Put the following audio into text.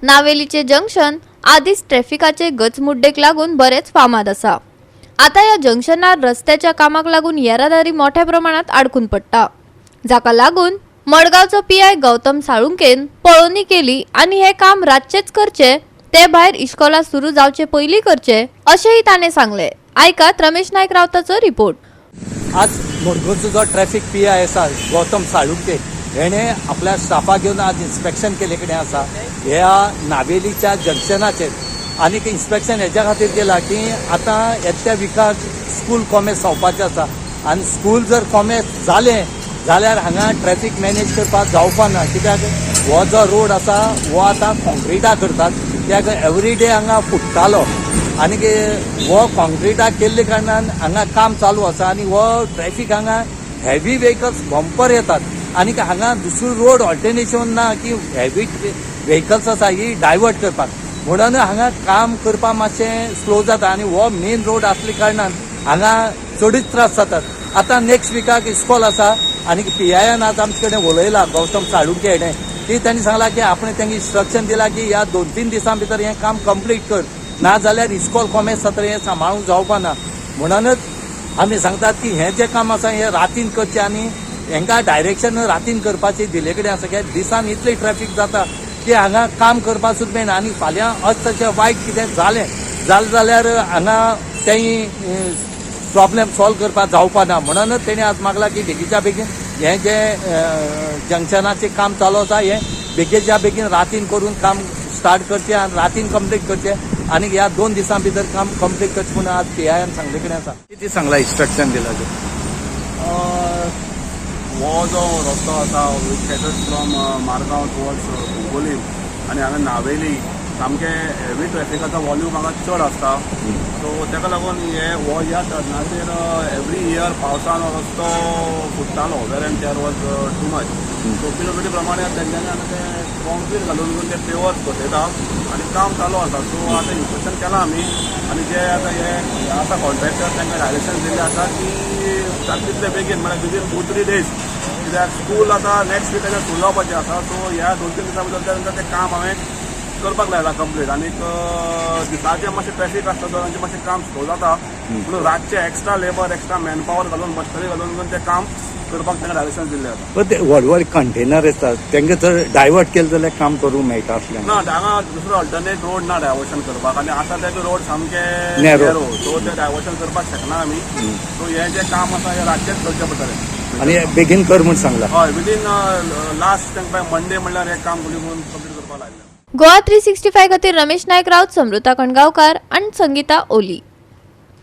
नावेलीचे junction आधीच ट्रॅफिकाचे गचमुड्डेक लागून बरेच फामाद असा। आता या जंक्शनार रस्त्याच्या कामाक लागून येरादारी मोठ्या प्रमाणात अडकून पडटा, जाका लागून मडगावचो पीआय गौतम साळुंकेन पळोवणी केली आणि हे काम रातचेच करचे, ते भायर इश्कोला सुरू जावचे पयलीं करचे अशेंही ताणे सांगले। ऐकात रमेश नायक रावताचो रिपोर्ट। आज मडगावचो जो ट्रॅफिक पीआय आसा गौतम साळुंके हेणे आपल्या स्टाफाक घेवन आज इन्स्पेक्शन केले कडेन आसा ह्या नावेलीच्या जंक्शनाचेर। आनी इन्स्पेक्शन हेच्या खातीर केला की आतां येत्या विकाक स्कूल कॉमेर्स जावपाचें आसा आनी स्कूल जर कॉमेर्स जालें जाल्यार हांगा ट्रॅफिक मॅनेज करपाक जावपा ना, कित्याक हो जो रोड आसा हो आतां कॉन्क्रिटा करतात, कित्याक एवरी डे हांगा फुट्टालो आनी हो कॉन्क्रिटा केल्ले कारणान हांगा काम चालू आसा आनी हो ट्रॅफिक हांगा हेवी व्हेकल्स बंपर येतात आनी हांगा दुसरो रोड ऑल्टरनेशन ना की हेवी व्हेकल्स आसा ही डायवर्ट करपाक, म्हणून हांगा काम करपाक मातशें स्लो जाता आनी हो मेन रोड आसले कारणान हांगा चडूच त्रास जातात। आतां नेक्स्ट विकाक इस्कॉल आसा आनी पीआयन आज आमचे कडेन उलयला गौतम साळुंके हेणें की तांणी सांगला की आपण तांकां इन्स्ट्रक्शन दिला की ह्या 2-3 दिसां भितर हें काम कंप्लीट कर, ना जाल्यार इस्कॉल कॉमेर्स जाता हें सांबाळूंक जावपा ना। म्हणूनच आमी सांगतात की हें जें काम आसा हें रातीन करचें आनी हांकां डायरेक्शन रातीन करपाचें दिले कडेन आसा, कित्याक दिसान इतलें ट्रॅफिक जाता की हांगा काम करपाक सुद्दां मेळना आनी फाल्यां तशें वायट कितें जालें जाल्यार हांगा तें प्रॉब्लेम सॉल्व करपाक जावपा ना। म्हणूनच तेणी आज मागला की बेगीच्या बेगीन हें जें जंक्शनाचें काम चालू आसा हें बेगीच्या बेगीन रातीन करून काम स्टार्ट करचें आनी रातीन कंप्लीट करचें आनी ह्या 2 दिसां भितर काम कंप्लीट करचें म्हणून आज पीआयन सांगले कडेन आसा। कितें सांगला इन्स्ट्रक्शन दिला हो जो रस्तो आसा which caters from Margao towards Khopoli आनी हांगा नावेली सामकें हेवी ट्रॅफिकाचो वॉल्यूम हांगा चड आसता, सो ताका लागून ह्या टर्नाचेर एवरी इयर पावसान हो रस्तो फुट्टालो, wear and tear was too much. सो किलोमिटर प्रमाणे तेंच्यांनी आतां तें कॉन्क्रीट घालून ते पेवर्स बसयता आनी काम चालू आसा। सो आतां इन्स्पेक्शन केलां आमी आनी जे आतां हे आसा कॉन्ट्रॅक्टर तांकां डायरेक्शन दिल्लें आसा की तितले बेगीन म्हळ्यार विदीन 2-3 days, कित्याक स्कूल आतां नेक्स्ट वीकाचेर सुरू जावपाचें आसा, सो ह्या 2-3 दिसां भितर तें काम हांवें करपाक लायला कंप्लीट। आनीक दिसाचें मातशें ट्रॅफिक आसता तर तांचें मातशें काम स्लो जाता, पूण रातचें एक्स्ट्रा लेबर एक्स्ट्रा मॅनपावर घालून मशिनरी घालून तें काम करपाक तांकां डायरेक्शन दिल्लें आसा। पण ते व्हड कंटेनर आसतात तांकां जर डायवर्ट केलें जाल्यार काम करूंक मेळटा आसलें ना, हांगा दुसरो अल्टरनेट रोड ना डायवर्शन करपाक आनी आतां ते रोड सामके नॅरो, सो ते डायवर्शन करपाक शकना आमी। सो हें जें काम आसा हें रातचेंच करचें पडटलें आनी बेगीन कर म्हूण सांगला। हय, विदीन लास्ट तांकां मंडे म्हणल्यार हें काम करून कंप्लीट करपाक लायलें। गोवा 365 खातीर रमेश नायक रावत, समृता कणगावकार आणि संगीता ओली।